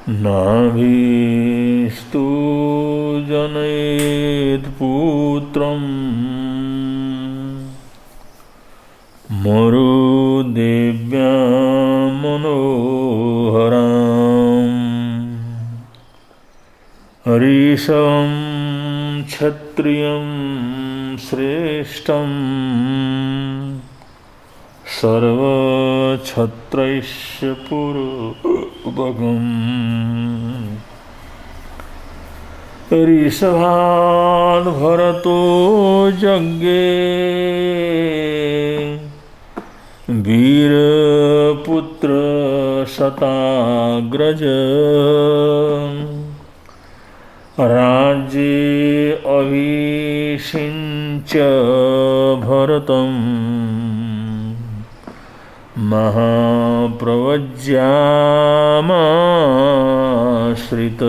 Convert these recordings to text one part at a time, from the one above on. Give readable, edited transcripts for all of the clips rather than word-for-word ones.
नाभीस्तु जनयेत् पुत्रम् मरुदेव्यां मनोहरम् ऋषं क्षत्रियं श्रेष्ठं सर्वक्षत्रैश्च पूर्वकम् ऋषभान् भरतो यज्ञे वीरपुत्र शताग्रज राज्ये अभिषिञ्च भरतं महाप्रवज्यामाश्रित।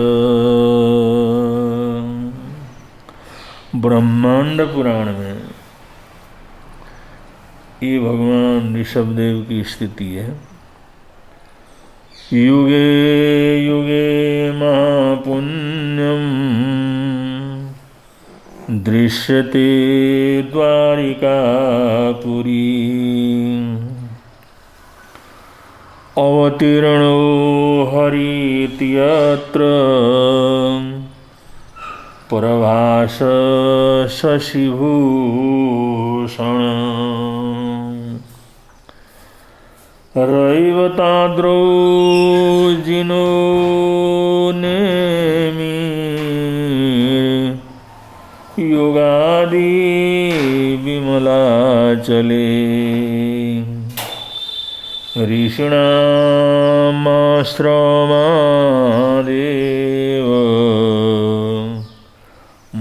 ब्रह्मांड पुराण में ये भगवान ऋषभदेव की स्थिति है। युगे युगे महापुण्यम दृश्यते द्वारिकापुरी अवतीर्णो हरित्यत्र प्रभास शशिभूषण रैवताद्रौ जिनो नेमि योगादि विमलाचले ऋषीणामाश्रमादेव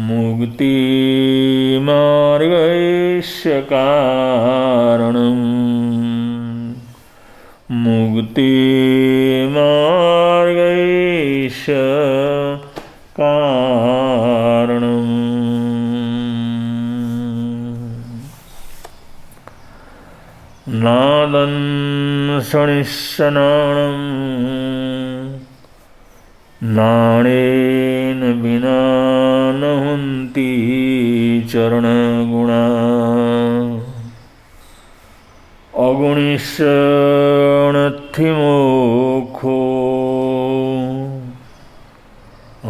मुक्तिमार्गस्य कारणम् मुक्तिमार्गस्य कारणम्। नादन् शनिशनाणं नाणेन विना न हुन्ति चरणगुणा अगुणिष्यणथिमोक्षो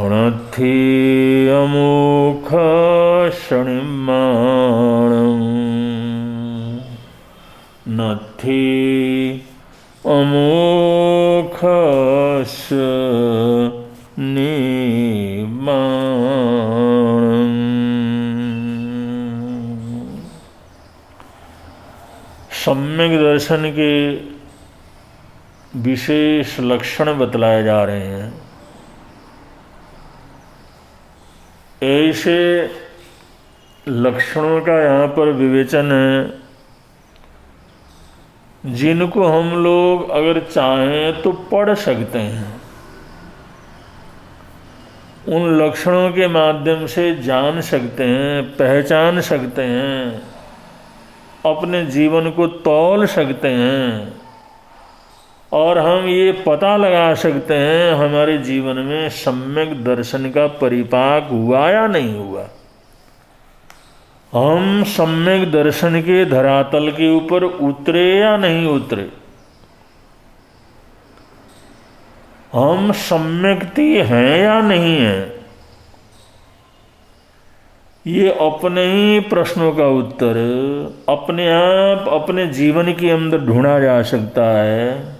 अणथि अमोक्षणिमाणम् नथि अमोक्षस्य निमाणम्। सम्यक दर्शन के विशेष लक्षण बतलाए जा रहे हैं। ऐसे लक्षणों का यहाँ पर विवेचन है जिनको हम लोग अगर चाहें तो पढ़ सकते हैं। उन लक्षणों के माध्यम से जान सकते हैं, पहचान सकते हैं, अपने जीवन को तौल सकते हैं और हम ये पता लगा सकते हैं हमारे जीवन में सम्यक दर्शन का परिपाक हुआ या नहीं हुआ। हम सम्यक दर्शन के धरातल के ऊपर उतरे या नहीं उतरे। हम सम्यक्ति हैं या नहीं हैं। ये अपने ही प्रश्नों का उत्तर अपने आप अपने जीवन के अंदर ढूंढा जा सकता है,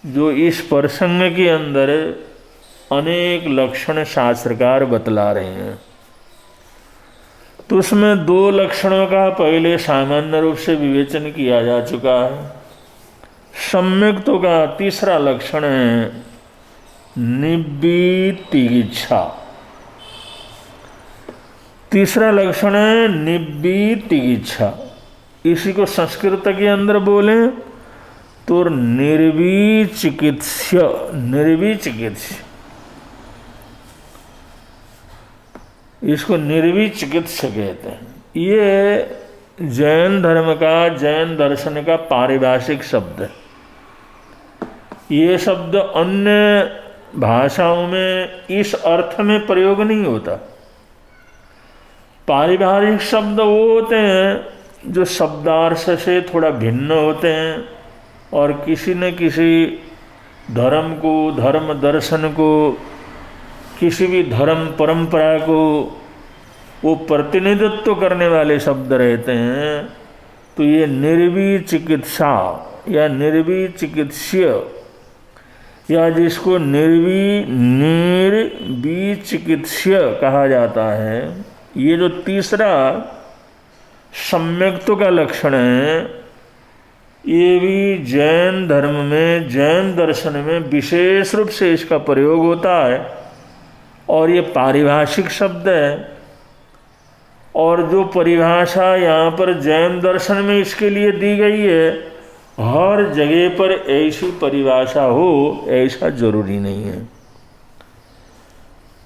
जो इस प्रसंग के अंदर अनेक लक्षण शास्त्रकार बतला रहे हैं। तो उसमें दो लक्षणों का पहले सामान्य रूप से विवेचन किया जा चुका है। सम्यक्तों का तीसरा लक्षण है निब्बितिगिच्छा। तीसरा लक्षण है निब्बितिगिच्छा। इसी को संस्कृत के अंदर बोले तो निर्विचिकित्स्य। निर्विचिकित्स्य, इसको निर्विचिकित्स्य कहते हैं। ये जैन धर्म का, जैन दर्शन का पारिभाषिक शब्द है। ये शब्द अन्य भाषाओं में इस अर्थ में प्रयोग नहीं होता। पारिभाषिक शब्द वो होते हैं जो शब्दार्थ से थोड़ा भिन्न होते हैं और किसी न किसी धर्म को, धर्म दर्शन को, किसी भी धर्म परंपरा को वो प्रतिनिधित्व करने वाले शब्द रहते हैं। तो ये निर्वी चिकित्सा या निर्वी चिकित्स्य या जिसको निर्वी चिकित्स्य कहा जाता है, ये जो तीसरा सम्यक्त्व का लक्षण है, ये भी जैन धर्म में, जैन दर्शन में विशेष रूप से इसका प्रयोग होता है और ये पारिभाषिक शब्द है। और जो परिभाषा यहाँ पर जैन दर्शन में इसके लिए दी गई है, हर जगह पर ऐसी परिभाषा हो ऐसा जरूरी नहीं है।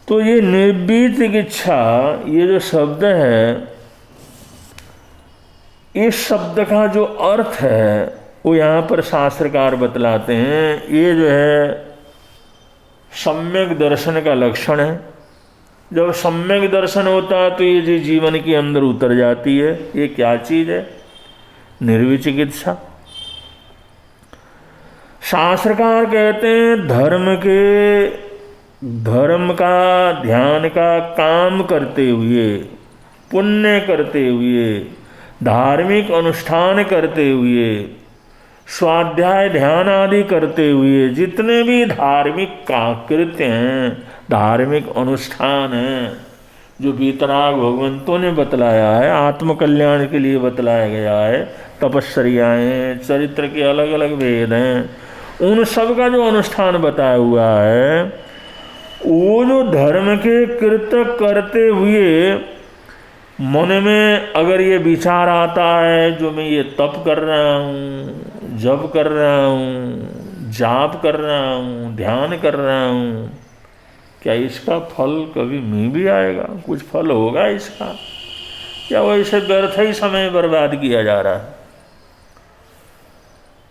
तो ये निर्वी चिकित्सा, ये जो शब्द है, इस शब्द का जो अर्थ है वो यहाँ पर शास्त्रकार बतलाते हैं। ये जो है सम्यक दर्शन का लक्षण है। जब सम्यक दर्शन होता है तो ये जो जीवन के अंदर उतर जाती है। ये क्या चीज़ है? निर्वी चिकित्सा। शास्त्रकार कहते हैं धर्म का ध्यान का काम करते हुए, पुण्य करते हुए, धार्मिक अनुष्ठान करते हुए, स्वाध्याय ध्यान आदि करते हुए, जितने भी धार्मिक कृत्य हैं, धार्मिक अनुष्ठान हैं, जो वीतराग भगवंतों ने बतलाया है, आत्मकल्याण के लिए बतलाया गया है, तपस्याएँ, चरित्र के अलग अलग भेद हैं, उन सब का जो अनुष्ठान बताया हुआ है, वो जो धर्म के कृत्य करते हुए मन में अगर ये विचार आता है, जो मैं ये तप कर रहा हूँ, जप कर रहा हूँ, जाप कर रहा हूँ, ध्यान कर रहा हूँ, क्या इसका फल कभी मिल भी आएगा? कुछ फल होगा इसका, या वैसे व्यर्थ ही समय बर्बाद किया जा रहा है?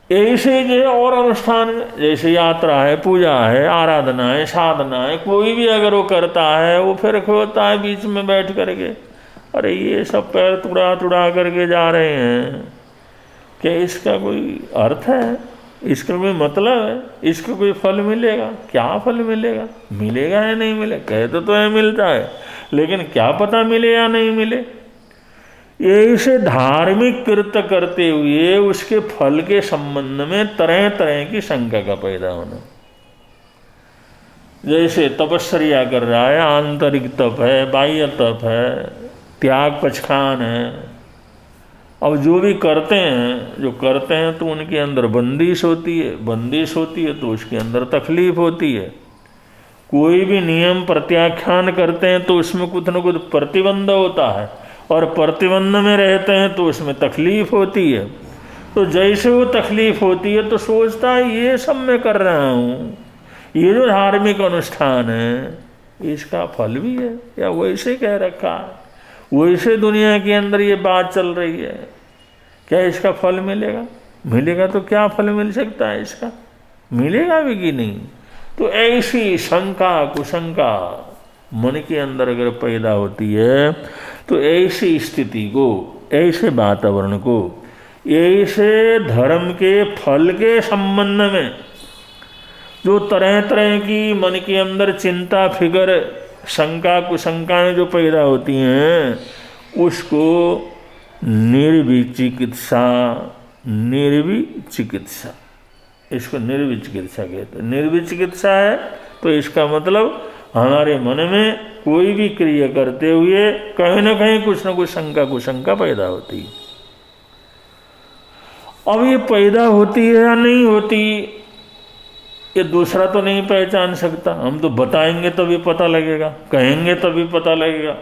ऐसे जो और अनुष्ठान, जैसे यात्रा है, पूजा है, आराधना है, साधना है, कोई भी अगर वो करता है, वो फिर होता है बीच में बैठ करके, अरे ये सब पैर तुड़ा करके जा रहे हैं, क्या इसका कोई अर्थ है? इसका कोई मतलब है? इसका कोई फल मिलेगा? क्या फल मिलेगा? मिलेगा या नहीं मिलेगा? कहते तो है मिलता है, लेकिन क्या पता मिले या नहीं मिले। ऐसे धार्मिक कृत्य करते हुए उसके फल के संबंध में तरह तरह की शंका का पैदा होना। जैसे तपस्या कर रहा है, आंतरिक तप है, बाह्य तप है, त्याग पचखान है। अब जो भी करते हैं तो उनके अंदर बंदिश होती है तो उसके अंदर तकलीफ होती है। कोई भी नियम प्रत्याख्यान करते हैं तो उसमें कुछ न कुछ प्रतिबंध होता है, और प्रतिबंध में रहते हैं तो उसमें तकलीफ होती है। तो जैसे वो तकलीफ होती है तो सोचता है ये सब मैं कर रहा हूँ, ये जो धार्मिक अनुष्ठान है इसका फल भी है, या वैसे कह रखा है, वैसे दुनिया के अंदर ये बात चल रही है, क्या इसका फल मिलेगा? मिलेगा तो क्या फल मिल सकता है इसका? मिलेगा भी कि नहीं? तो ऐसी शंका कुशंका मन के अंदर अगर पैदा होती है तो ऐसी स्थिति को, ऐसे वातावरण को, ऐसे धर्म के फल के संबंध में जो तरह तरह की मन के अंदर चिंता फिक्र शंका कुशंकाएं जो पैदा होती हैं, उसको निर्विचिकित्सा, इसको निर्विचिकित्सा कहते हैं। निर्विचिकित्सा है तो इसका मतलब हमारे मन में कोई भी क्रिया करते हुए कहीं ना कहीं कुछ ना कुछ शंका कुशंका पैदा होती है। अब ये पैदा होती है या नहीं होती, ये दूसरा तो नहीं पहचान सकता। हम तो बताएंगे तभी पता लगेगा, कहेंगे तभी पता लगेगा,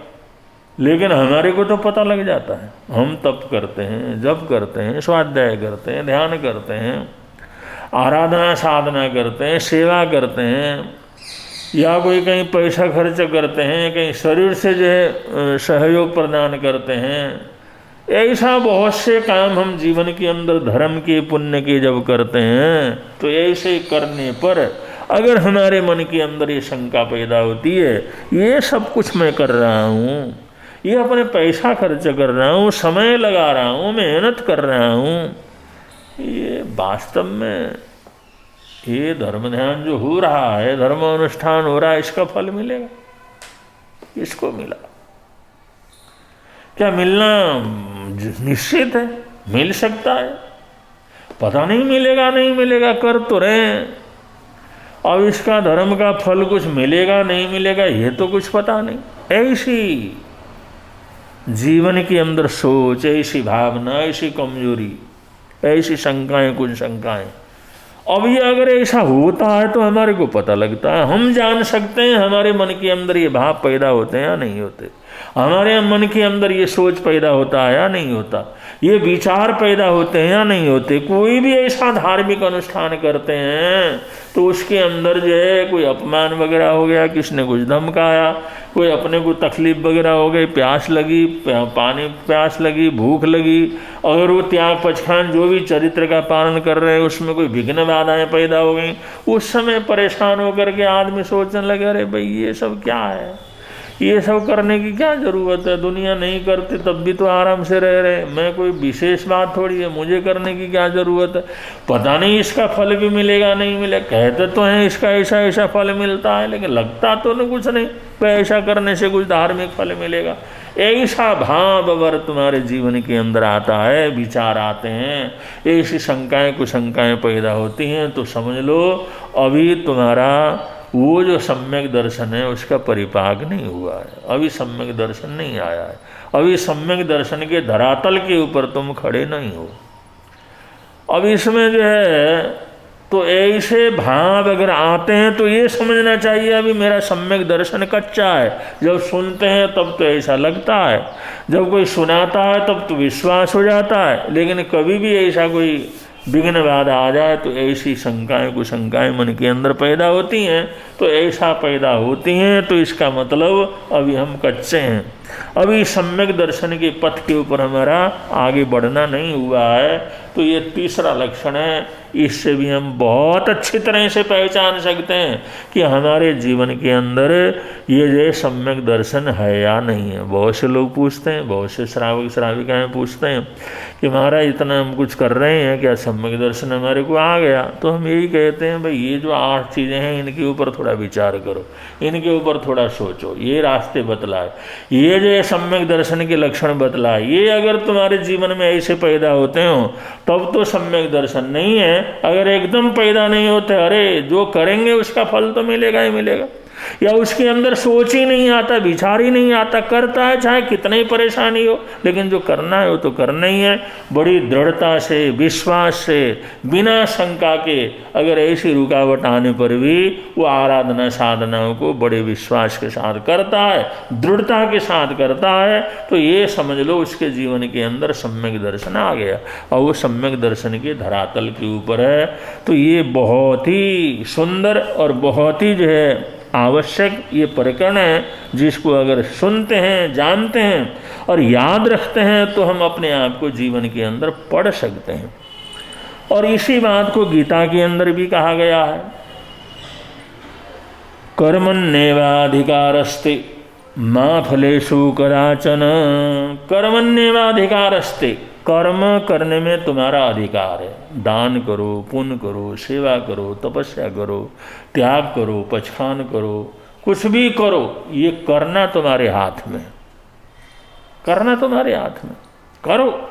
लेकिन हमारे को तो पता लग जाता है। हम तप करते हैं, जप करते हैं, स्वाध्याय करते हैं, ध्यान करते हैं, आराधना साधना करते हैं, सेवा करते हैं, या कोई कहीं पैसा खर्च करते हैं, कहीं शरीर से जो है सहयोग प्रदान करते हैं। ऐसा बहुत से काम हम जीवन के अंदर धर्म के पुण्य के जब करते हैं तो ऐसे करने पर अगर हमारे मन के अंदर ये शंका पैदा होती है, ये सब कुछ मैं कर रहा हूँ, ये अपने पैसा खर्च कर रहा हूँ, समय लगा रहा हूँ, मेहनत कर रहा हूँ, ये वास्तव में ये धर्म ध्यान जो हो रहा है, धर्म अनुष्ठान हो रहा है, इसका फल मिलेगा? इसको मिला क्या? मिलना निश्चित है, मिल सकता है, पता नहीं मिलेगा नहीं मिलेगा, कर तो रहे। अब इसका धर्म का फल कुछ मिलेगा नहीं मिलेगा ये तो कुछ पता नहीं। ऐसी जीवन के अंदर सोच, ऐसी भावना, ऐसी कमजोरी, ऐसी शंकाएं, कुछ शंकाएं। अब ये अगर ऐसा होता है तो हमारे को पता लगता है, हम जान सकते हैं हमारे मन के अंदर ये भाव पैदा होते हैं या नहीं होते, हमारे मन के अंदर ये सोच पैदा होता है या नहीं होता, ये विचार पैदा होते हैं या नहीं होते। कोई भी ऐसा धार्मिक अनुष्ठान करते हैं तो उसके अंदर जो है कोई अपमान वगैरह हो गया, किसने कुछ धमकाया, कोई अपने को तकलीफ वगैरह हो गई, प्यास लगी, पानी प्यास लगी, भूख लगी, अगर वो त्याग पचखान जो भी चरित्र का पालन कर रहे हैं उसमें कोई विघ्न बाधाएं पैदा हो गई, उस समय परेशान होकर के आदमी सोचने लगे अरे भाई ये सब क्या है, ये सब करने की क्या ज़रूरत है, दुनिया नहीं करती तब भी तो आराम से रह रहे, मैं कोई विशेष बात थोड़ी है, मुझे करने की क्या ज़रूरत है, पता नहीं इसका फल भी मिलेगा नहीं मिलेगा, कहते तो हैं इसका ऐसा ऐसा फल मिलता है, लेकिन लगता तो नहीं कुछ नहीं, ऐसा करने से कुछ धार्मिक फल मिलेगा। ऐसा भाव अगर तुम्हारे जीवन के अंदर आता है, विचार आते हैं, ऐसी शंकाएँ कुशंकाएँ पैदा होती हैं, तो समझ लो अभी तुम्हारा वो जो सम्यक दर्शन है उसका परिपाक नहीं हुआ है, अभी सम्यक दर्शन नहीं आया है, अभी सम्यक दर्शन के धरातल के ऊपर तुम खड़े नहीं हो। अब इसमें जो है तो ऐसे भाव अगर आते हैं तो ये समझना चाहिए अभी मेरा सम्यक दर्शन कच्चा है। जब सुनते हैं तब तो ऐसा लगता है, जब कोई सुनाता है तब तो विश्वास हो जाता है, लेकिन कभी भी ऐसा कोई विघ्न बाधा आ जाए तो ऐसी शंकाएं कुशंकाएं मन के अंदर पैदा होती हैं। तो ऐसा पैदा होती हैं तो इसका मतलब अभी हम कच्चे हैं, अभी सम्यक दर्शन के पथ के ऊपर हमारा आगे बढ़ना नहीं हुआ है। तो ये तीसरा लक्षण है, इससे भी हम बहुत अच्छी तरह से पहचान सकते हैं कि हमारे जीवन के अंदर ये जो सम्यक दर्शन है या नहीं है। बहुत से लोग पूछते हैं, बहुत से श्रावक श्राविकाएँ पूछते हैं कि महाराज इतना हम कुछ कर रहे हैं, क्या सम्यक दर्शन हमारे को आ गया? तो हम यही कहते हैं भाई ये जो 8 चीज़ें हैं इनके ऊपर थोड़ा विचार करो, इनके ऊपर थोड़ा सोचो, ये रास्ते बतलाए, ये जो सम्यक दर्शन के लक्षण बतलाए, ये अगर तुम्हारे जीवन में ऐसे पैदा होते हो तब तो सम्यक दर्शन नहीं है। अगर एकदम पैदा नहीं होते, अरे जो करेंगे उसका फल तो मिलेगा ही मिलेगा, या उसके अंदर सोच ही नहीं आता, विचार ही नहीं आता, करता है चाहे कितनी परेशानी हो, लेकिन जो करना है वो तो करना ही है। बड़ी दृढ़ता से, विश्वास से, बिना शंका के अगर ऐसी रुकावट आने पर भी वो आराधना साधनाओं को बड़े विश्वास के साथ करता है, दृढ़ता के साथ करता है, तो ये समझ लो उसके जीवन के अंदर सम्यक दर्शन आ गया, और वो सम्यक दर्शन के धरातल के ऊपर है। तो ये बहुत ही सुंदर और बहुत ही जो है आवश्यक ये प्रकरण है, जिसको अगर सुनते हैं, जानते हैं और याद रखते हैं तो हम अपने आप को जीवन के अंदर पढ़ सकते हैं। और इसी बात को गीता के अंदर भी कहा गया है, कर्मण्येवाधिकारस्ते मा फलेषु कदाचन। कर्मण्येवाधिकारस्ते, कर्म करने में तुम्हारा अधिकार है। दान करो, पुण्य करो, सेवा करो, तपस्या करो, त्याग करो, पचखान करो, कुछ भी करो, ये करना तुम्हारे हाथ में, करना तुम्हारे हाथ में, करो।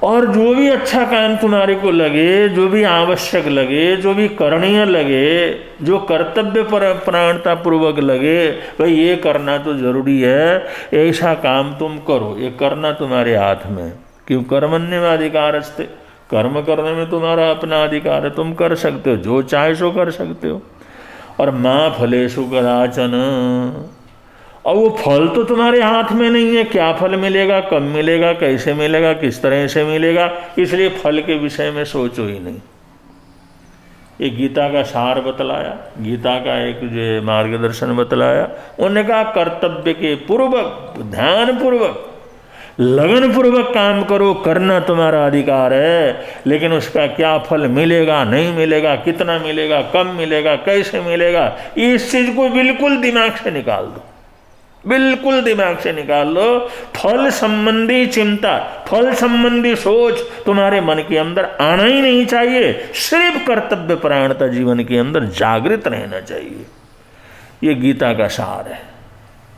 और जो भी अच्छा काम तुम्हारे को लगे, जो भी आवश्यक लगे, जो भी करणीय लगे, जो कर्तव्य प्राणता पूर्वक लगे, भाई ये करना तो जरूरी है, ऐसा काम तुम करो, ये करना तुम्हारे हाथ में। क्यों? कर्मण्येवाधिकारस्ते, कर्म करने में तुम्हारा अपना अधिकार है, तुम कर सकते हो, जो चाहे सो कर सकते हो। और मा फलेषु कदाचन, और वो फल तो तुम्हारे हाथ में नहीं है, क्या फल मिलेगा, कब मिलेगा, कैसे मिलेगा, किस तरह से मिलेगा, इसलिए फल के विषय में सोचो ही नहीं। ये गीता का सार बतलाया, गीता का एक जो मार्गदर्शन बतलाया। उन्होंने कहा कर्तव्य के पूर्वक, ध्यान पूर्वक, लगन पूर्वक काम करो, करना तुम्हारा अधिकार है, लेकिन उसका क्या फल मिलेगा नहीं मिलेगा, कितना मिलेगा, कब मिलेगा, कैसे मिलेगा, इस चीज को बिल्कुल दिमाग से निकाल दो, बिल्कुल दिमाग से निकाल लो। फल संबंधी चिंता, फल संबंधी सोच तुम्हारे मन के अंदर आना ही नहीं चाहिए। सिर्फ कर्तव्य परायणता जीवन के अंदर जागृत रहना चाहिए। ये गीता का सार है।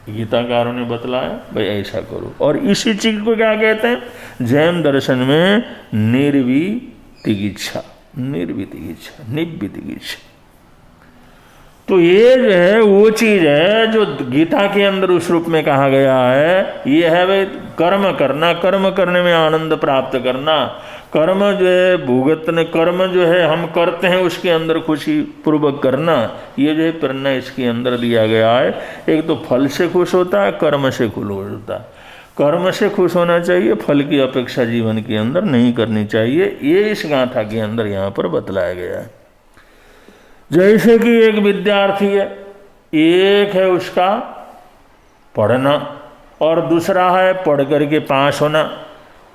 गीताकारों ने बतलाया भाई ऐसा करो। और इसी चीज को क्या कहते हैं? जैन दर्शन में निर्वितिगिच्छा, निर्वितिगिच्छा, निव्वितिगिच्छा। तो ये जो है वो चीज है जो गीता के अंदर उस रूप में कहा गया है। ये है भाई कर्म करना, कर्म करने में आनंद प्राप्त करना, कर्म जो है भुगतने, कर्म जो है हम करते हैं उसके अंदर खुशी पूर्वक करना, ये जो है प्रेरणा इसके अंदर दिया गया है। एक तो फल से खुश होता है, कर्म से खुश होता है। कर्म से खुश होना चाहिए, फल की अपेक्षा जीवन के अंदर नहीं करनी चाहिए। ये इस गाथा के अंदर यहाँ पर बतलाया गया है। जैसे कि एक विद्यार्थी है, एक है उसका पढ़ना और दूसरा है पढ़ करके पास होना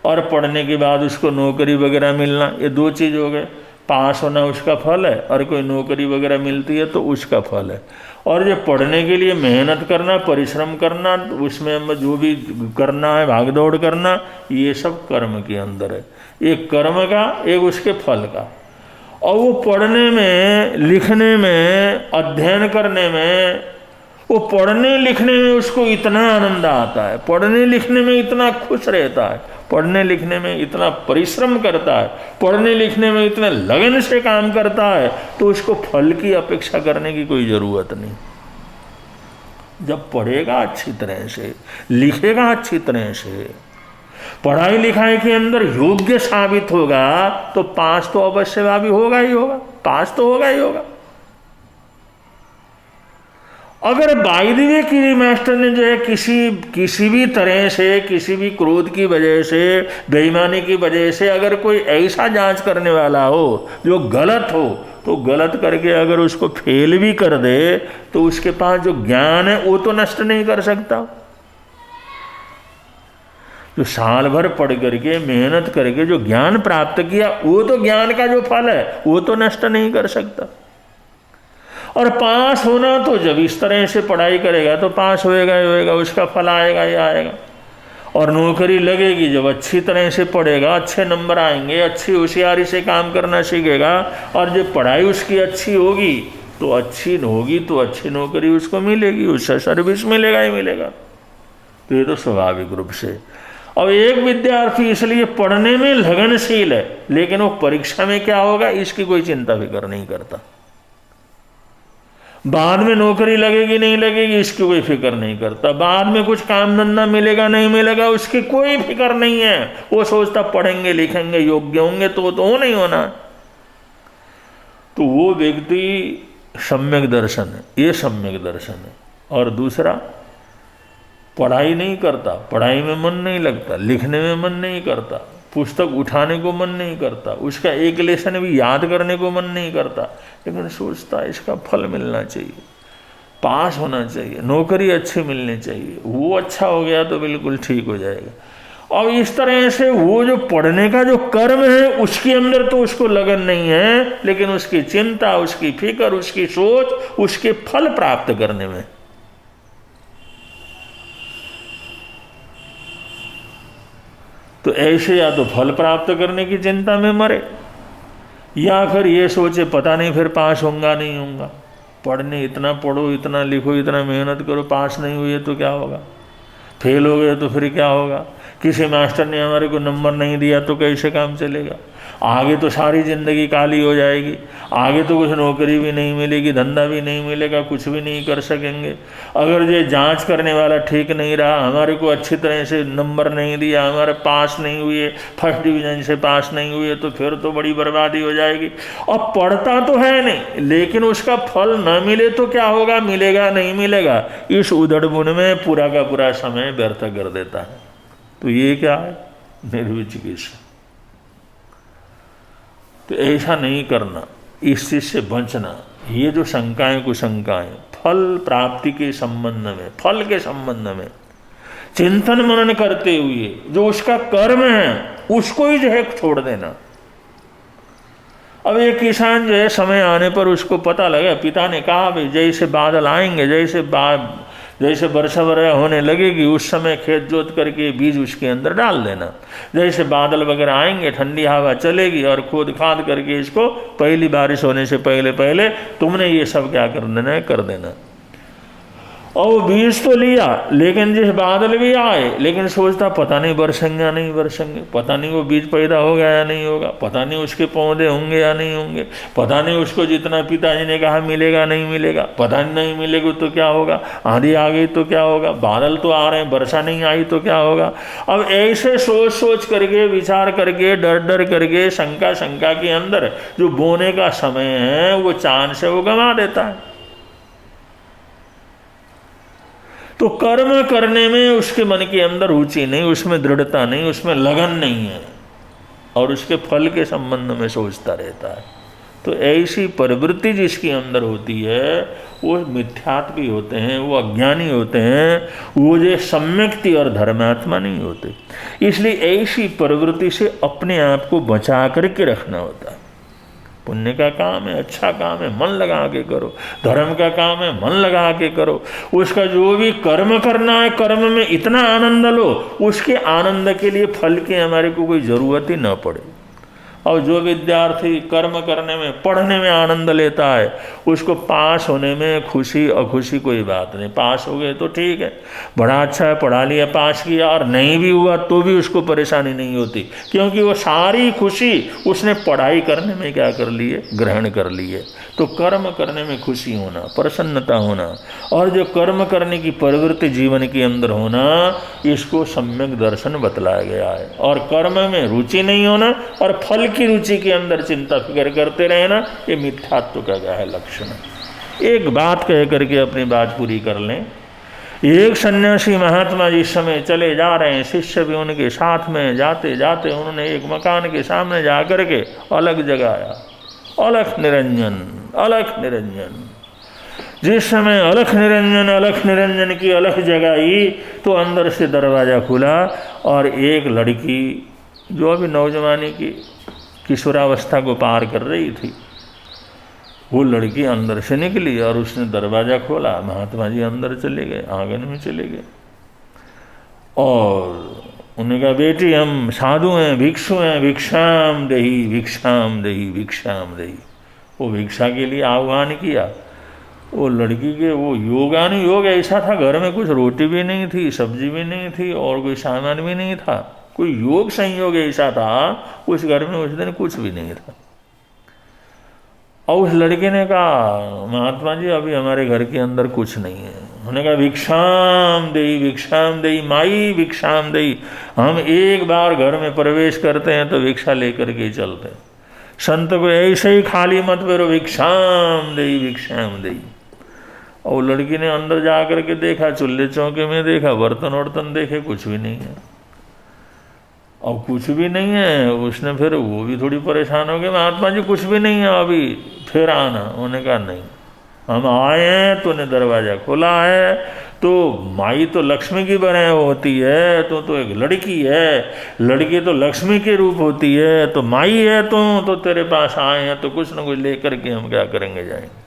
और पढ़ने के बाद उसको नौकरी वगैरह मिलना। ये दो चीज़ हो गए। पास होना उसका फल है और कोई नौकरी वगैरह मिलती है तो उसका फल है। और जो पढ़ने के लिए मेहनत करना, परिश्रम करना, उसमें जो भी करना है, भागदौड़ करना, ये सब कर्म के अंदर है। एक कर्म का, एक उसके फल का। और वो पढ़ने में, लिखने में, अध्ययन करने में, वो पढ़ने लिखने में उसको इतना आनंद आता है, पढ़ने लिखने में इतना खुश रहता है, पढ़ने लिखने में इतना परिश्रम करता है, पढ़ने लिखने में इतना लगन से काम करता है, तो उसको फल की अपेक्षा करने की कोई ज़रूरत नहीं। जब पढ़ेगा अच्छी तरह से, लिखेगा अच्छी तरह से, पढ़ाई लिखाई के अंदर योग्य साबित होगा तो पास तो अवश्य भावी होगा ही होगा, पास तो होगा ही होगा। अगर बाई द वे की मास्टर ने जो है किसी भी तरह से, किसी भी क्रोध की वजह से, बेईमानी की वजह से अगर कोई ऐसा जांच करने वाला हो जो गलत हो, तो गलत करके अगर उसको फेल भी कर दे तो उसके पास जो ज्ञान है वो तो नष्ट नहीं कर सकता। जो साल भर पढ़ करके मेहनत करके जो ज्ञान प्राप्त किया, वो तो ज्ञान का जो फल है वो तो नष्ट नहीं कर सकता। और पास होना तो जब इस तरह से पढ़ाई करेगा तो पास होएगा ही होएगा, उसका फल आएगा ही आएगा। और नौकरी लगेगी जब अच्छी तरह से पढ़ेगा, अच्छे नंबर आएंगे, अच्छी होशियारी से काम करना सीखेगा, और जब पढ़ाई उसकी अच्छी होगी तो अच्छी नौकरी उसको मिलेगी, उससे सर्विस मिलेगा ही मिलेगा। तो ये तो स्वाभाविक रूप से। अब एक विद्यार्थी इसलिए पढ़ने में लगनशील है, लेकिन वो परीक्षा में क्या होगा इसकी कोई चिंता फिक्र नहीं करता। बाद में नौकरी लगेगी नहीं लगेगी इसकी कोई फिक्र नहीं करता। बाद में कुछ काम धंधा मिलेगा नहीं मिलेगा उसकी कोई फिक्र नहीं है। वो सोचता पढ़ेंगे लिखेंगे योग्य होंगे तो नहीं होना। तो वो व्यक्ति सम्यक दर्शन है, ये सम्यक दर्शन है। और दूसरा, पढ़ाई नहीं करता, पढ़ाई में मन नहीं लगता, लिखने में मन नहीं करता, पुस्तक उठाने को मन नहीं करता, उसका एक लेसन भी याद करने को मन नहीं करता, लेकिन सोचता है इसका फल मिलना चाहिए, पास होना चाहिए, नौकरी अच्छी मिलनी चाहिए, वो अच्छा हो गया तो बिल्कुल ठीक हो जाएगा। और इस तरह से वो जो पढ़ने का जो कर्म है उसके अंदर तो उसको लगन नहीं है, लेकिन उसकी चिंता, उसकी फिक्र, उसकी सोच उसके फल प्राप्त करने में। तो ऐसे या तो फल प्राप्त करने की चिंता में मरे, या फिर ये सोचे पता नहीं फिर पास होऊंगा नहीं होऊंगा। पढ़ने इतना पढ़ो, इतना लिखो, इतना मेहनत करो, पास नहीं हुए तो क्या होगा, फेल हो गए तो फिर क्या होगा, किसी मास्टर ने हमारे को नंबर नहीं दिया तो कैसे काम चलेगा, आगे तो सारी ज़िंदगी काली हो जाएगी, आगे तो कुछ नौकरी भी नहीं मिलेगी, धंधा भी नहीं मिलेगा, कुछ भी नहीं कर सकेंगे। अगर ये जांच करने वाला ठीक नहीं रहा, हमारे को अच्छी तरह से नंबर नहीं दिया, हमारे पास नहीं हुए, फर्स्ट डिवीज़न से पास नहीं हुए, तो फिर तो बड़ी बर्बादी हो जाएगी। और पढ़ता तो है नहीं, लेकिन उसका फल न मिले तो क्या होगा, मिलेगा नहीं मिलेगा, इस उधड़बुन में पूरा का पूरा समय व्यर्थ कर देता है। तो ये क्या है, निर्विचिकित्सा। तो ऐसा नहीं करना, इस चीज से बचना। ये जो शंकाएं कुशंकाएं फल प्राप्ति के संबंध में, फल के संबंध में, चिंतन मनन करते हुए जो उसका कर्म है उसको ही जो है छोड़ देना। अब एक किसान जो है समय आने पर उसको पता लगा, पिता ने कहा भाई जैसे बादल आएंगे, जैसे वर्षा होने लगेगी उस समय खेत जोत करके बीज उसके अंदर डाल देना। जैसे बादल वगैरह आएंगे, ठंडी हवा चलेगी और खोद खाद करके इसको पहली बारिश होने से पहले पहले तुमने ये सब क्या कर देना है, कर देना। और वो बीज तो लिया, लेकिन जिस बादल भी आए, लेकिन सोचता पता नहीं बरसेंगे या नहीं बरसेंगे, पता नहीं वो बीज पैदा होगा या नहीं होगा, पता नहीं उसके पौधे होंगे या नहीं होंगे, पता नहीं उसको जितना पिताजी ने कहा मिलेगा नहीं मिलेगा, पता नहीं मिलेगा तो क्या होगा, आंधी आ गई तो क्या होगा, बादल तो आ रहे हैं, वर्षा नहीं आई तो क्या होगा। अब ऐसे सोच सोच करके, विचार करके, डर डर करके, शंका के अंदर जो बोने का समय है वो चांद से वो गंवा देता है। तो कर्म करने में उसके मन के अंदर रुचि नहीं, उसमें दृढ़ता नहीं, उसमें लगन नहीं है और उसके फल के संबंध में सोचता रहता है। तो ऐसी प्रवृत्ति जिसके अंदर होती है वो मिथ्यात्वी होते हैं, वो अज्ञानी होते हैं, वो जो सम्यक्ति और धर्मात्मा नहीं होते। इसलिए ऐसी प्रवृत्ति से अपने आप को बचा करके रखना होता है। पुण्य का काम है, अच्छा काम है, मन लगा के करो। धर्म का काम है, मन लगा के करो। उसका जो भी कर्म करना है, कर्म में इतना आनंद लो उसके आनंद के लिए फल की हमारे को कोई ज़रूरत ही ना पड़े। और जो विद्यार्थी कर्म करने में, पढ़ने में आनंद लेता है उसको पास होने में खुशी अखुशी कोई बात नहीं। पास हो गए तो ठीक है, बड़ा अच्छा है, पढ़ा लिया, पास किया, और नहीं भी हुआ तो भी उसको परेशानी नहीं होती, क्योंकि वो सारी खुशी उसने पढ़ाई करने में क्या कर ली है, ग्रहण कर ली है। तो कर्म करने में खुशी होना, प्रसन्नता होना और जो कर्म करने की प्रवृत्ति जीवन के अंदर होना, इसको सम्यक दर्शन बतलाया गया है। और कर्म में रुचि नहीं होना और फल की रुचि के अंदर चिंता फिक्र करते रहना, ये मिथ्यात्व का क्या है लक्षण। एक बात कह करके अपनी बात पूरी कर लें। एक सन्यासी महात्मा जिस समय चले जा रहे हैं, शिष्य भी उनके साथ में, जाते जाते उन्होंने एक मकान के सामने जा करके अलग जगाया, अलख निरंजन, अलख निरंजन। जिस समय अलख निरंजन की अलख जगाई तो अंदर से दरवाज़ा खुला और एक लड़की जो अभी नौजवानी की किशोरावस्था को पार कर रही थी, वो लड़की अंदर से निकली और उसने दरवाज़ा खोला। महात्मा जी अंदर चले गए, आंगन में चले गए और उन्होंने कहा, बेटी हम साधु हैं, भिक्षु हैं, भिक्षाम देही, भिक्षाम देही, भिक्षाम देही। वो भिक्षा के लिए आह्वान किया। वो लड़की के वो योगानुयोग ऐसा था, घर में कुछ रोटी भी नहीं थी, सब्जी भी नहीं थी और कोई सामान भी नहीं था। कोई योग संयोग ऐसा था उस घर में उस दिन कुछ भी नहीं था। और उस लड़के ने कहा, महात्मा जी अभी हमारे घर के अंदर कुछ नहीं है। उन्होंने कहा, भिक्षाम देई माई, भिक्षाम देई। हम एक बार घर में प्रवेश करते हैं तो भिक्षा लेकर के चलते हैं। संत को ऐसे ही खाली मत फेरो, भिक्षाम देई, भिक्षाम देई। और लड़की ने अंदर जा करके देखा, चूल्हे चौके में देखा, बर्तन वर्तन देखे, कुछ भी नहीं है। और कुछ भी नहीं है, उसने फिर वो भी थोड़ी परेशान हो गई, महात्मा जी कुछ भी नहीं है अभी, फिर आना। उन्होंने कहा नहीं, हम आए हैं, तूने दरवाज़ा खोला है, तो माई तो लक्ष्मी की बने होती है, तो एक लड़की है, लड़की तो लक्ष्मी के रूप होती है, तो माई है तो तेरे पास आए हैं, तो कुछ ना कुछ लेकर के हम क्या करेंगे, जाएंगे।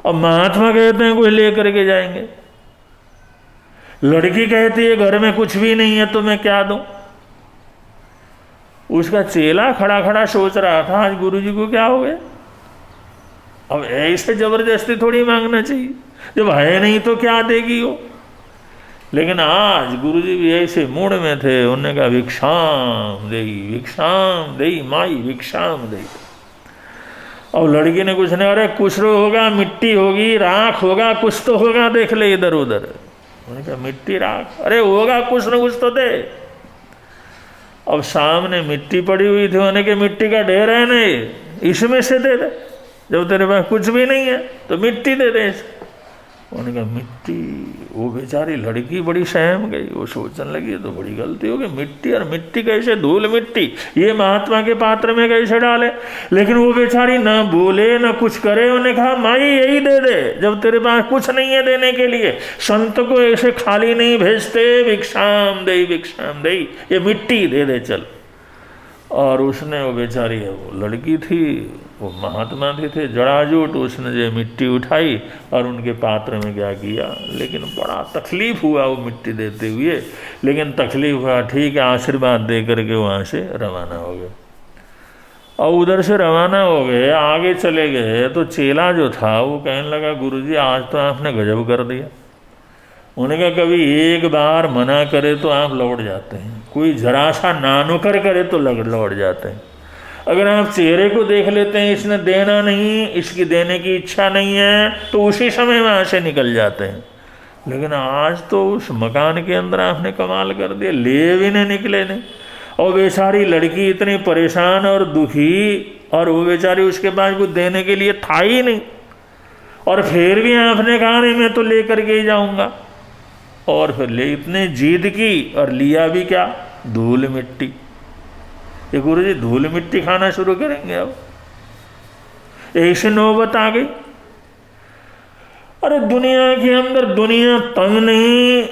अब महात्मा कहते हैं कुछ लेकर के जाएंगे, लड़की कहती है घर में कुछ भी नहीं है तो मैं क्या दूं। उसका चेला खड़ा खड़ा सोच रहा था, आज गुरुजी को क्या हो गया। अब ऐसे जबरदस्ती थोड़ी मांगना चाहिए, जब है नहीं तो क्या देगी वो। लेकिन आज गुरुजी भी ऐसे मूड में थे, उन्होंने कहा, भिक्षाम देई माई, भिक्षाम देई। और लड़की ने कुछ नहीं, अरे कुछ होगा, मिट्टी होगी, राख होगा, कुछ तो होगा, देख ले इधर उधर। उन्होंने कहा, मिट्टी राख, अरे होगा कुछ न कुछ तो दे। अब सामने मिट्टी पड़ी हुई थी, उन्होंने कहा, मिट्टी का ढेर है नहीं, इसमें से दे दे, जब तेरे पास कुछ भी नहीं है तो मिट्टी दे दे। उन्होंने कहा मिट्टी। वो बेचारी लड़की बड़ी सहम गई, वो सोचने लगी ये तो बड़ी गलती हो गई, मिट्टी और मिट्टी कैसे, धूल मिट्टी ये महात्मा के पात्र में कैसे डाले। लेकिन वो बेचारी ना बोले ना कुछ करे। उन्होंने कहा माई यही दे दे, जब तेरे पास कुछ नहीं है देने के लिए, संत को ऐसे खाली नहीं भेजते, भिक्षाम दे, ये मिट्टी दे दे चल। और उसने, वो बेचारी वो लड़की थी, वो महात्मा थे जड़ाजूट, उसने जो मिट्टी उठाई और उनके पात्र में क्या किया। लेकिन बड़ा तकलीफ हुआ वो मिट्टी देते हुए, लेकिन तकलीफ हुआ, ठीक है, आशीर्वाद दे करके वहाँ से रवाना हो गए। और उधर से रवाना हो गए, आगे चले गए तो चेला जो था वो कहने लगा गुरुजी आज तो आपने गजब कर दिया। उन्होंने कहा कभी एक बार मना करे तो आप लौट जाते हैं, कोई जरा सा नानुकर करे तो लौट जाते हैं। अगर आप चेहरे को देख लेते हैं इसने देना नहीं, इसकी देने की इच्छा नहीं है, तो उसी समय वहाँ से निकल जाते हैं। लेकिन आज तो उस मकान के अंदर आपने कमाल कर दिया, ले भी नहीं निकले नहीं। और बेचारी लड़की इतनी परेशान और दुखी, और वो बेचारी उसके पास कुछ देने के लिए था ही नहीं, और फिर भी आपने कहा नहीं मैं तो ले करके ही जाऊँगा। और फिर ले इतने जिद की और लिया भी क्या, धूल मिट्टी। ये गुरुजी धूल मिट्टी खाना शुरू करेंगे अब, ऐसे नौबत आ गई। अरे दुनिया के अंदर दुनिया तंग नहीं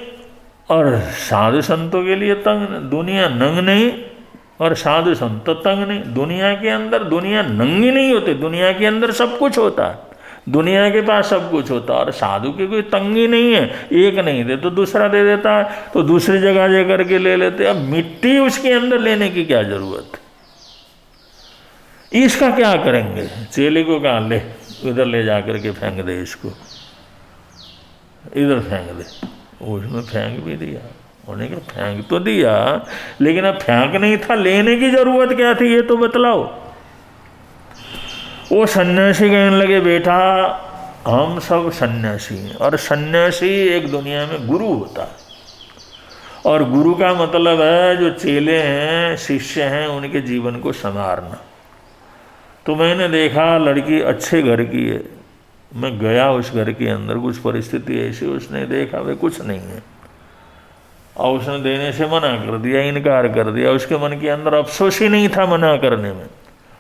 और साधु संतों के लिए तंग, दुनिया नंग नहीं और साधु संत तंग नहीं। दुनिया के अंदर दुनिया नंगी नहीं होती, दुनिया के अंदर सब कुछ होता है, दुनिया के पास सब कुछ होता है। और साधु की कोई तंगी नहीं है, एक नहीं दे तो दूसरा दे देता है, तो दूसरी जगह जा करके ले लेते। अब मिट्टी उसके अंदर लेने की क्या जरूरत है, इसका क्या करेंगे। चेले को कहा ले इधर ले जा करके फेंक दे, इसको इधर फेंक दे। उसमें फेंक भी दिया, उन्होंने कहा फेंक तो दिया, लेकिन अब फेंक नहीं था, लेने की जरूरत क्या थी ये तो बतलाओ। वो सन्यासी कहने लगे बेटा हम सब सन्यासी हैं, और सन्यासी एक दुनिया में गुरु होता है, और गुरु का मतलब है जो चेले हैं शिष्य हैं उनके जीवन को संवारना। तो मैंने देखा लड़की अच्छे घर की है, मैं गया उस घर के अंदर, कुछ परिस्थिति ऐसी उसने देखा वे कुछ नहीं है, और उसने देने से मना कर दिया, इनकार कर दिया। उसके मन के अंदर अफसोस ही नहीं था मना करने में,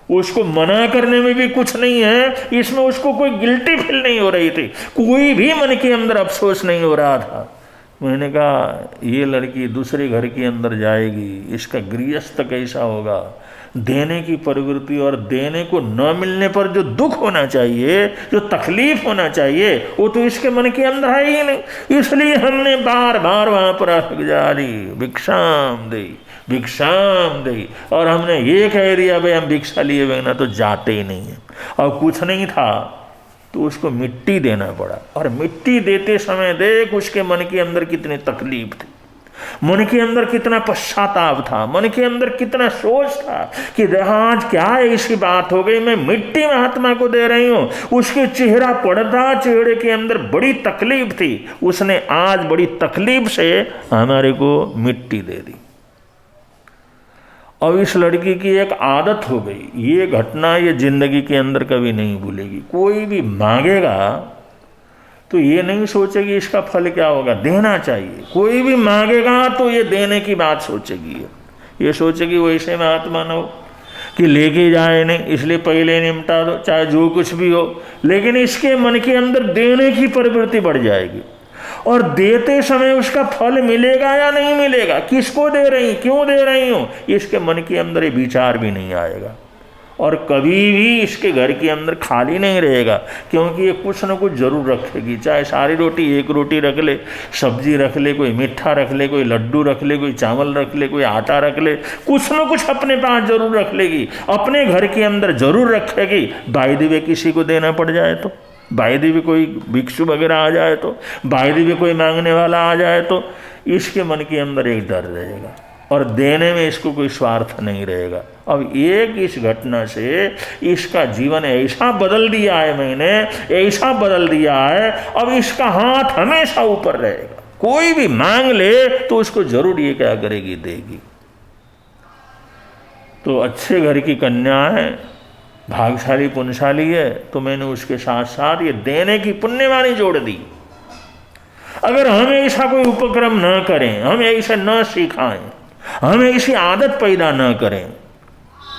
उसको मना करने में भी कुछ नहीं है, इसमें उसको कोई गिल्टी फील नहीं हो रही थी, कोई भी मन के अंदर अफसोस नहीं हो रहा था। मैंने कहा ये लड़की दूसरे घर के अंदर जाएगी, इसका गृहस्थ कैसा होगा, देने की प्रवृत्ति और देने को न मिलने पर जो दुख होना चाहिए, जो तकलीफ होना चाहिए, वो तो इसके मन के अंदर है ही नहीं। इसलिए हमने बार बार वहाँ पर जारी भिक्षाम दे, और हमने ये कह दिया भाई हम भिक्षा लिए बिना तो जाते ही नहीं है। और कुछ नहीं था तो उसको मिट्टी देना पड़ा, और मिट्टी देते समय देख उसके मन के अंदर कितनी तकलीफ थी, मन के अंदर कितना पश्चाताप था, मन के अंदर कितना सोच था कि आज क्या ऐसी बात हो गई, मैं मिट्टी महात्मा को दे रही हूँ। उसके चेहरा पड़ता, चेहरे के अंदर बड़ी तकलीफ थी, उसने आज बड़ी तकलीफ से हमारे को मिट्टी दे दी। अब इस लड़की की एक आदत हो गई, ये घटना ये जिंदगी के अंदर कभी नहीं भूलेगी। कोई भी मांगेगा तो ये नहीं सोचेगी इसका फल क्या होगा, देना चाहिए। कोई भी मांगेगा तो ये देने की बात सोचेगी, ये सोचेगी वैसे महात्मा न हो कि लेके जाए नहीं, इसलिए पहले निपटा दो चाहे जो कुछ भी हो। लेकिन इसके मन के अंदर देने की प्रवृत्ति बढ़ जाएगी, और देते समय उसका फल मिलेगा या नहीं मिलेगा, किसको दे रही, क्यों दे रही हूँ, इसके मन के अंदर ये विचार भी नहीं आएगा। और कभी भी इसके घर के अंदर खाली नहीं रहेगा, क्योंकि ये कुछ न कुछ जरूर रखेगी। चाहे सारी रोटी एक रोटी रख ले, सब्जी रख ले, कोई मीठा रख ले, कोई लड्डू रख ले, कोई चावल रख ले, कोई आटा रख ले, कुछ न कुछ अपने पास जरूर रख लेगी, अपने घर के अंदर जरूर रखेगी। बाई द वे किसी को देना पड़ जाए तो, बाई द वे कोई भिक्षु वगैरह आ जाए तो, बाई द वे कोई मांगने वाला आ जाए तो, इसके मन के अंदर एक डर रहेगा, और देने में इसको कोई स्वार्थ नहीं रहेगा। अब एक इस घटना से इसका जीवन ऐसा बदल दिया है, मैंने ऐसा बदल दिया है, अब इसका हाथ हमेशा ऊपर रहेगा। कोई भी मांग ले तो उसको जरूर ये क्या करेगी, देगी। तो अच्छे घर की कन्या है, भाग्यशाली पुण्यशाली है, तो मैंने उसके साथ साथ ये देने की पुण्यवाणी जोड़ दी। अगर हम ऐसा कोई उपक्रम न करें, हम ऐसा न सिखाएं, हम ऐसी आदत पैदा न करें,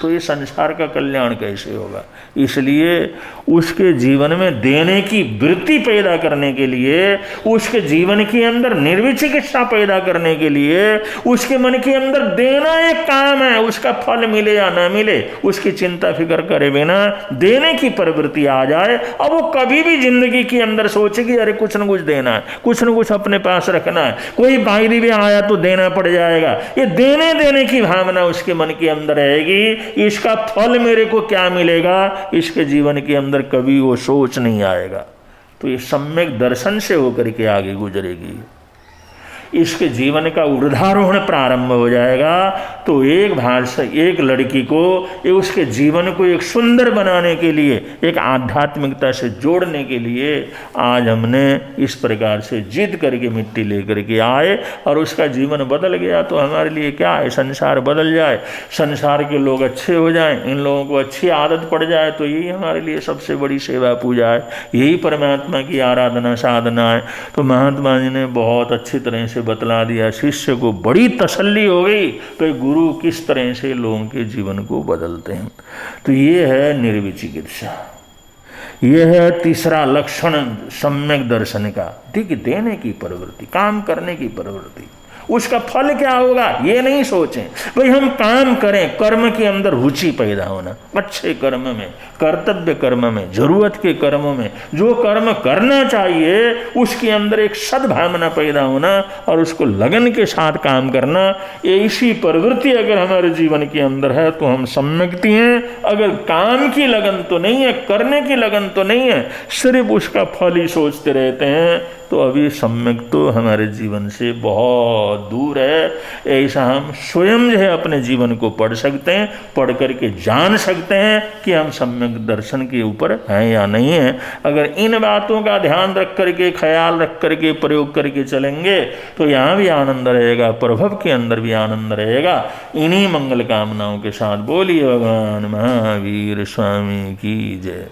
तो ये संसार का कल्याण कैसे होगा। इसलिए उसके जीवन में देने की वृत्ति पैदा करने के लिए, उसके जीवन के अंदर निर्विचिकित्सा पैदा करने के लिए, उसके मन के अंदर देना एक काम है, उसका फल मिले या ना मिले उसकी चिंता फिक्र करे बिना देने की प्रवृत्ति आ जाए। अब वो कभी भी जिंदगी के अंदर सोचे कि अरे कुछ न कुछ देना है, कुछ न कुछ अपने पास रखना है, कोई बाहरी भी आया तो देना पड़ जाएगा, ये देने की भावना उसके मन के अंदर रहेगी, इसका फल मेरे को क्या मिलेगा, इसके जीवन के अंदर कभी वो सोच नहीं आएगा। तो ये सम्यक दर्शन से होकर के आगे गुजरेगी, इसके जीवन का ऊर्ध्वारोहण प्रारंभ हो जाएगा। तो एक भाषा, एक लड़की को उसके जीवन को एक सुंदर बनाने के लिए, एक आध्यात्मिकता से जोड़ने के लिए आज हमने इस प्रकार से जिद करके मिट्टी लेकर के आए और उसका जीवन बदल गया। तो हमारे लिए क्या है, संसार बदल जाए, संसार के लोग अच्छे हो जाएं, इन लोगों को अच्छी आदत पड़ जाए, तो यही हमारे लिए सबसे बड़ी सेवा पूजा है, यही परमात्मा की आराधना साधना है। तो महात्मा जी ने बहुत अच्छी तरह से बतला दिया, शिष्य को बड़ी तसल्ली हो गई कि गुरु किस तरह से लोगों के जीवन को बदलते हैं। तो ये है निर्विचिकित्सा, यह है तीसरा लक्षण सम्यक दर्शन का। ठीक, देने की प्रवृत्ति, काम करने की प्रवृत्ति, उसका फल क्या होगा ये नहीं सोचें। भाई हम काम करें, कर्म के अंदर रुचि पैदा होना, अच्छे कर्म में, कर्तव्य कर्म में, जरूरत के कर्मों में, जो कर्म करना चाहिए उसके अंदर एक सद्भावना पैदा होना और उसको लगन के साथ काम करना। ऐसी प्रवृत्ति अगर हमारे जीवन के अंदर है तो हम सम्यक्ति हैं। अगर काम की लगन तो नहीं है, करने की लगन तो नहीं है, सिर्फ उसका फल ही सोचते रहते हैं, तो अभी सम्यक तो हमारे जीवन से बहुत दूर है। ऐसा हम स्वयं जो है अपने जीवन को पढ़ सकते हैं, पढ़ करके जान सकते हैं कि हम सम्यक दर्शन के ऊपर हैं या नहीं है। अगर इन बातों का ध्यान रख करके, ख्याल रख करके, प्रयोग करके चलेंगे तो यहाँ भी आनंद रहेगा, प्रभव के अंदर भी आनंद रहेगा। इन्हीं मंगल कामनाओं के साथ बोलिए भगवान महावीर स्वामी की जय।